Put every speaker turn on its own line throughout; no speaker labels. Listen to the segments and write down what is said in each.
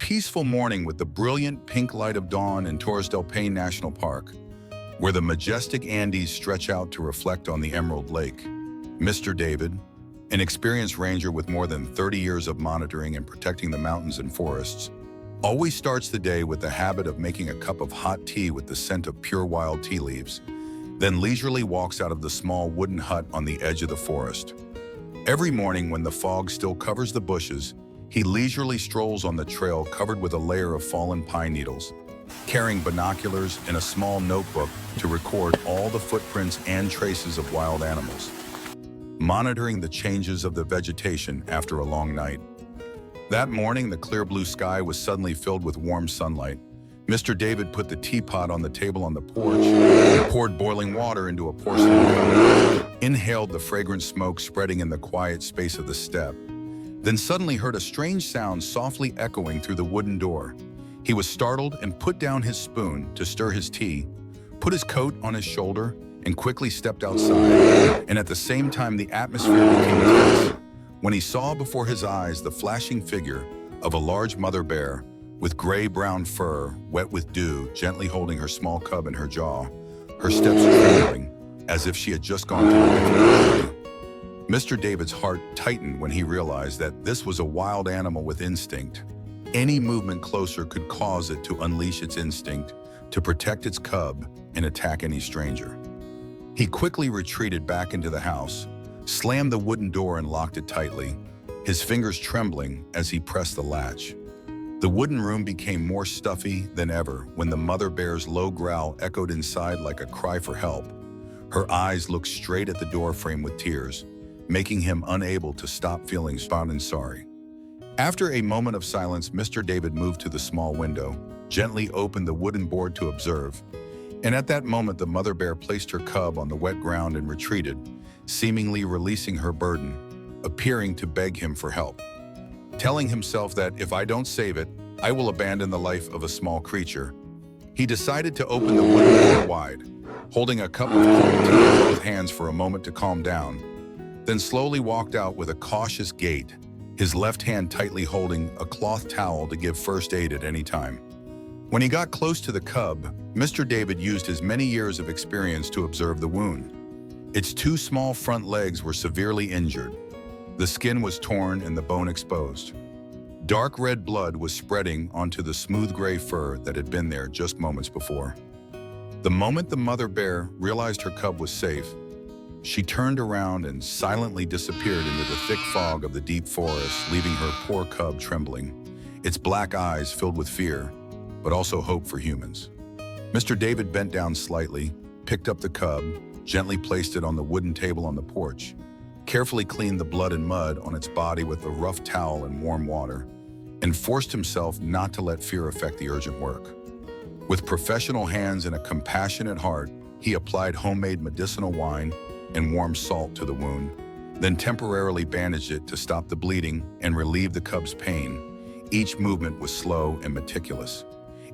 peaceful morning with the brilliant pink light of dawn in Torres del Paine National Park, where the majestic Andes stretch out to reflect on the Emerald Lake. Mr. David, an experienced ranger with more than 30 years of monitoring and protecting the mountains and forests, always starts the day with the habit of making a cup of hot tea with the scent of pure wild tea leaves, then leisurely walks out of the small wooden hut on the edge of the forest. Every morning when the fog still covers the bushes, he leisurely strolls on the trail covered with a layer of fallen pine needles, carrying binoculars and a small notebook to record all the footprints and traces of wild animals, monitoring the changes of the vegetation after a long night. That morning, the clear blue sky was suddenly filled with warm sunlight. Mr. David put the teapot on the table on the porch, poured boiling water into a porcelain cup, inhaled the fragrant smoke spreading in the quiet space of the steppe, then suddenly heard a strange sound softly echoing through the wooden door. He was startled and put down his spoon to stir his tea, put his coat on his shoulder, and quickly stepped outside. And at the same time, the atmosphere became tense when he saw before his eyes the flashing figure of a large mother bear with gray-brown fur, wet with dew, gently holding her small cub in her jaw, her steps trembling as if she had just gone through a difficult journey. Mr. David's heart tightened when he realized that this was a wild animal with instinct. Any movement closer could cause it to unleash its instinct to protect its cub and attack any stranger. He quickly retreated back into the house, slammed the wooden door and locked it tightly, his fingers trembling as he pressed the latch. The wooden room became more stuffy than ever when the mother bear's low growl echoed inside like a cry for help. Her eyes looked straight at the door frame with tears, making him unable to stop feeling sorry. After a moment of silence, Mr. David moved to the small window, gently opened the wooden board to observe, and at that moment the mother bear placed her cub on the wet ground and retreated, seemingly releasing her burden, appearing to beg him for help. Telling himself that if I don't save it, I will abandon the life of a small creature, he decided to open the wooden door wide, holding a cup of cold tea in both hands for a moment to calm down, then slowly walked out with a cautious gait, his left hand tightly holding a cloth towel to give first aid at any time. When he got close to the cub, Mr. David used his many years of experience to observe the wound. Its two small front legs were severely injured. The skin was torn and the bone exposed. Dark red blood was spreading onto the smooth gray fur that had been there just moments before. The moment the mother bear realized her cub was safe, she turned around and silently disappeared into the thick fog of the deep forest, leaving her poor cub trembling, its black eyes filled with fear, but also hope for humans. Mr. David bent down slightly, picked up the cub, gently placed it on the wooden table on the porch, carefully cleaned the blood and mud on its body with a rough towel and warm water, and forced himself not to let fear affect the urgent work. With professional hands and a compassionate heart, he applied homemade medicinal wine and warm salt to the wound, then temporarily bandaged it to stop the bleeding and relieve the cub's pain. Each movement was slow and meticulous.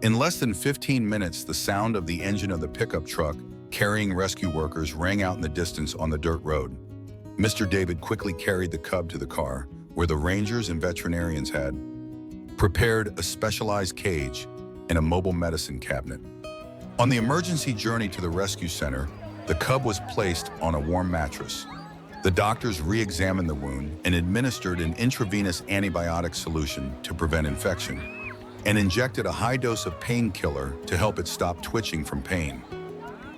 In less than 15 minutes, the sound of the engine of the pickup truck carrying rescue workers rang out in the distance on the dirt road. Mr. David quickly carried the cub to the car, where the rangers and veterinarians had prepared a specialized cage and a mobile medicine cabinet. On the emergency journey to the rescue center, the cub was placed on a warm mattress. The doctors re-examined the wound and administered an intravenous antibiotic solution to prevent infection, and injected a high dose of painkiller to help it stop twitching from pain.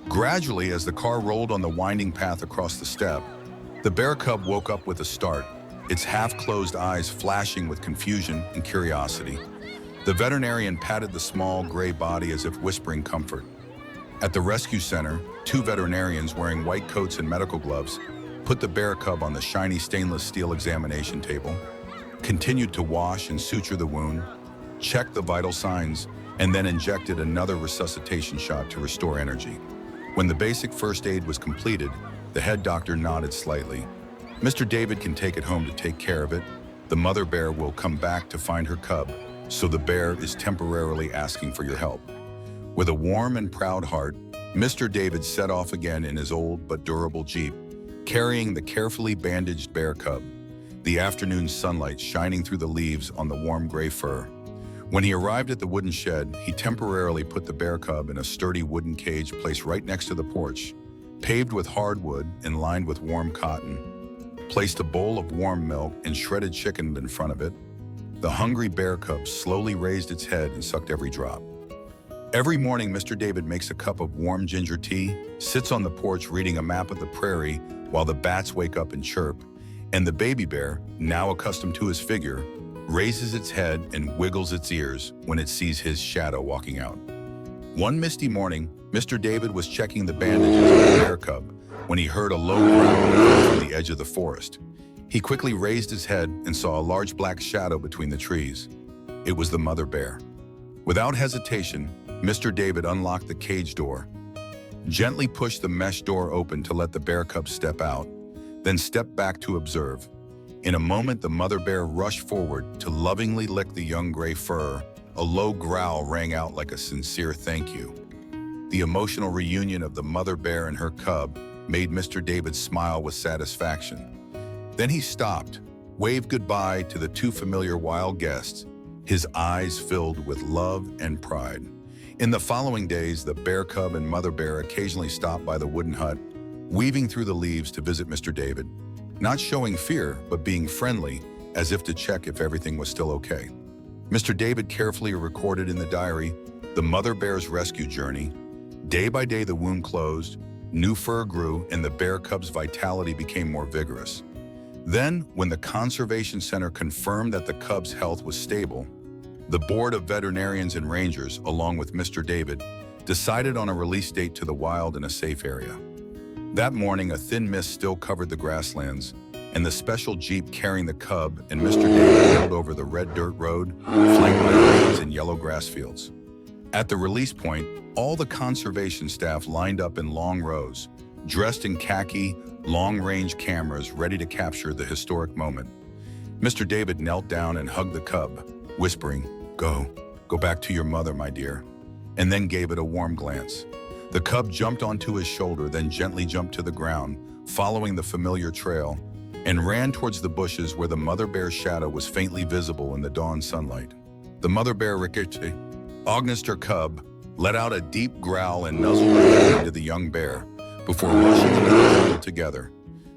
Gradually, as the car rolled on the winding path across the steppe, the bear cub woke up with a start, its half-closed eyes flashing with confusion and curiosity. The veterinarian patted the small gray body as if whispering comfort. At the rescue center, two veterinarians wearing white coats and medical gloves put the bear cub on the shiny stainless steel examination table, continued to wash and suture the wound, checked the vital signs, and then injected another resuscitation shot to restore energy. When the basic first aid was completed, the head doctor nodded slightly. Mr. David can take it home to take care of it. The mother bear will come back to find her cub, so the bear is temporarily asking for your help. With a warm and proud heart, Mr. David set off again in his old but durable Jeep, carrying the carefully bandaged bear cub, the afternoon sunlight shining through the leaves on the warm gray fur. When he arrived at the wooden shed, he temporarily put the bear cub in a sturdy wooden cage placed right next to the porch, paved with hardwood and lined with warm cotton, placed a bowl of warm milk and shredded chicken in front of it. The hungry bear cub slowly raised its head and sucked every drop. Every morning, Mr. David makes a cup of warm ginger tea, sits on the porch reading a map of the prairie while the bats wake up and chirp, and the baby bear, now accustomed to his figure, raises its head and wiggles its ears when it sees his shadow walking out. One misty morning, Mr. David was checking the bandages of the bear cub when he heard a low growl from the edge of the forest. He quickly raised his head and saw a large black shadow between the trees. It was the mother bear. Without hesitation, Mr. David unlocked the cage door, gently pushed the mesh door open to let the bear cub step out, then stepped back to observe. In a moment, the mother bear rushed forward to lovingly lick the young gray fur. A low growl rang out like a sincere thank you. The emotional reunion of the mother bear and her cub made Mr. David smile with satisfaction. Then he stopped, waved goodbye to the two familiar wild guests, his eyes filled with love and pride. In the following days, the bear cub and mother bear occasionally stopped by the wooden hut, weaving through the leaves to visit Mr. David, not showing fear, but being friendly, as if to check if everything was still okay. Mr. David carefully recorded in the diary the mother bear's rescue journey. Day by day, the wound closed, new fur grew, and the bear cub's vitality became more vigorous. Then, when the Conservation Center confirmed that the cub's health was stable, the Board of Veterinarians and Rangers, along with Mr. David, decided on a release date to the wild in a safe area. That morning, a thin mist still covered the grasslands, and the special jeep carrying the cub and Mr. David rolled over the red dirt road, flanked by reeds and yellow grass fields. At the release point, all the conservation staff lined up in long rows, dressed in khaki, long-range cameras ready to capture the historic moment. Mr. David knelt down and hugged the cub, whispering, Go back to your mother, my dear," and then gave it a warm glance. The cub jumped onto his shoulder, then gently jumped to the ground, following the familiar trail, and ran towards the bushes where the mother bear's shadow was faintly visible in the dawn sunlight. The mother bear, Rikichi, August her cub, let out a deep growl and nuzzled her head into the young bear before rushing into the jungle together,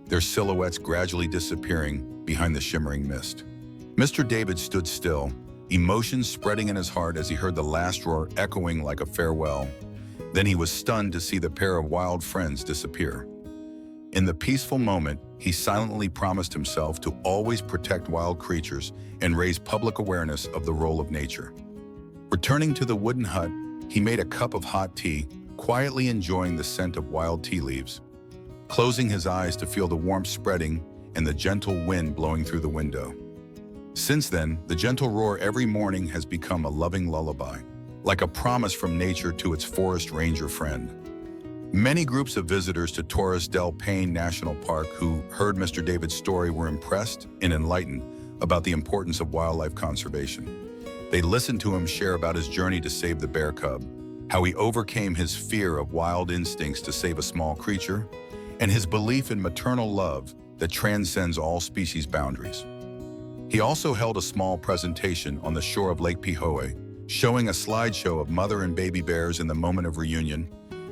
their silhouettes gradually disappearing behind the shimmering mist. Mr. David stood still, emotions spreading in his heart as he heard the last roar echoing like a farewell. Then he was stunned to see the pair of wild friends disappear. In the peaceful moment, he silently promised himself to always protect wild creatures and raise public awareness of the role of nature. Returning to the wooden hut, he made a cup of hot tea, quietly enjoying the scent of wild tea leaves, closing his eyes to feel the warmth spreading and the gentle wind blowing through the window. Since then, the gentle roar every morning has become a loving lullaby, like a promise from nature to its forest ranger friend. Many groups of visitors to Torres del Paine National Park who heard Mr. David's story were impressed and enlightened about the importance of wildlife conservation. They listened to him share about his journey to save the bear cub, how he overcame his fear of wild instincts to save a small creature, and his belief in maternal love that transcends all species boundaries. He also held a small presentation on the shore of Lake Pihoe, showing a slideshow of mother and baby bears in the moment of reunion,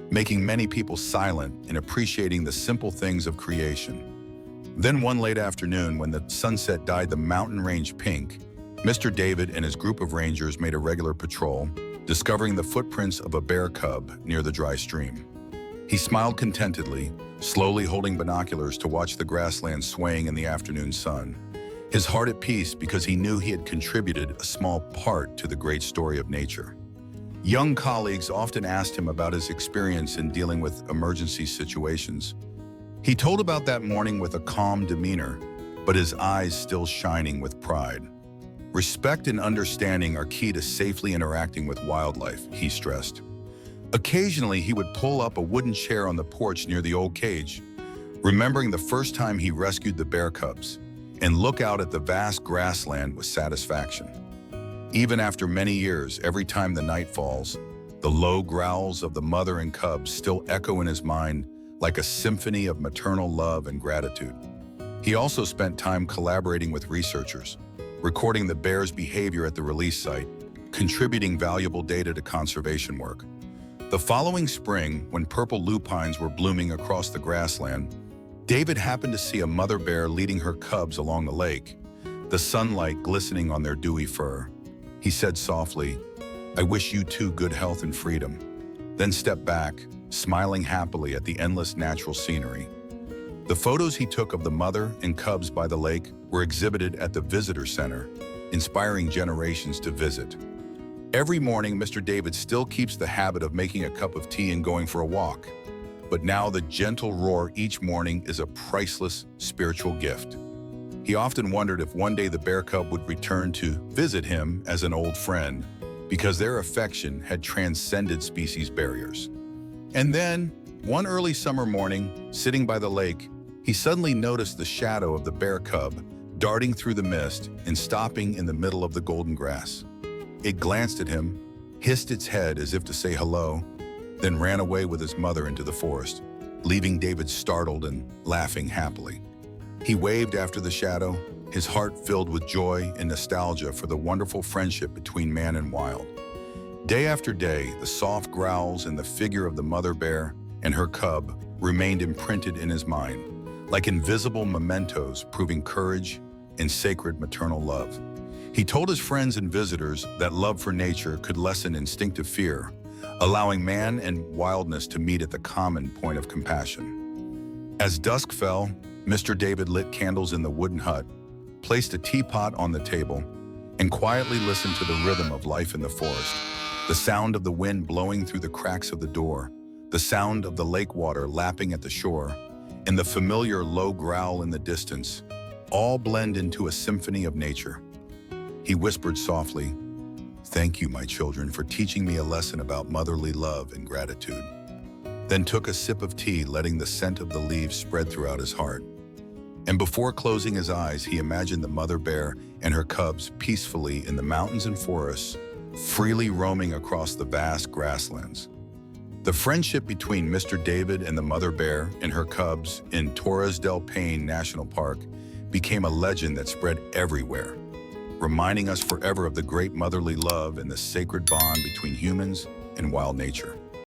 making many people silent in appreciating the simple things of creation. Then one late afternoon, when the sunset dyed the mountain range pink, Mr. David and his group of rangers made a regular patrol, discovering the footprints of a bear cub near the dry stream. He smiled contentedly, slowly holding binoculars to watch the grassland swaying in the afternoon sun, his heart at peace because he knew he had contributed a small part to the great story of nature. Young colleagues often asked him about his experience in dealing with emergency situations. He told about that morning with a calm demeanor, but his eyes still shining with pride. Respect and understanding are key to safely interacting with wildlife, he stressed. Occasionally, he would pull up a wooden chair on the porch near the old cage, remembering the first time he rescued the bear cubs, and look out at the vast grassland with satisfaction. Even after many years, every time the night falls, the low growls of the mother and cubs still echo in his mind like a symphony of maternal love and gratitude. He also spent time collaborating with researchers, recording the bear's behavior at the release site, contributing valuable data to conservation work. The following spring, when purple lupines were blooming across the grassland, David happened to see a mother bear leading her cubs along the lake, the sunlight glistening on their dewy fur. He said softly, "I wish you two good health and freedom," then stepped back, smiling happily at the endless natural scenery. The photos he took of the mother and cubs by the lake were exhibited at the visitor center, inspiring generations to visit. Every morning, Mr. David still keeps the habit of making a cup of tea and going for a walk. But now the gentle roar each morning is a priceless spiritual gift. He often wondered if one day the bear cub would return to visit him as an old friend, because their affection had transcended species barriers. And then, one early summer morning, sitting by the lake, he suddenly noticed the shadow of the bear cub darting through the mist and stopping in the middle of the golden grass. It glanced at him, hissed its head as if to say hello, then ran away with his mother into the forest, leaving David startled and laughing happily. He waved after the shadow, his heart filled with joy and nostalgia for the wonderful friendship between man and wild. Day after day, the soft growls and the figure of the mother bear and her cub remained imprinted in his mind, like invisible mementos proving courage and sacred maternal love. He told his friends and visitors that love for nature could lessen instinctive fear, allowing man and wildness to meet at the common point of compassion. As dusk fell, Mr. David lit candles in the wooden hut, placed a teapot on the table, and quietly listened to the rhythm of life in the forest. The sound of the wind blowing through the cracks of the door, the sound of the lake water lapping at the shore, and the familiar low growl in the distance, all blend into a symphony of nature. He whispered softly, "Thank you, my children, for teaching me a lesson about motherly love and gratitude," then took a sip of tea, letting the scent of the leaves spread throughout his heart. And before closing his eyes, he imagined the mother bear and her cubs peacefully in the mountains and forests, freely roaming across the vast grasslands. The friendship between Mr. David and the mother bear and her cubs in Torres del Paine National Park became a legend that spread everywhere, reminding us forever of the great motherly love and the sacred bond between humans and wild nature.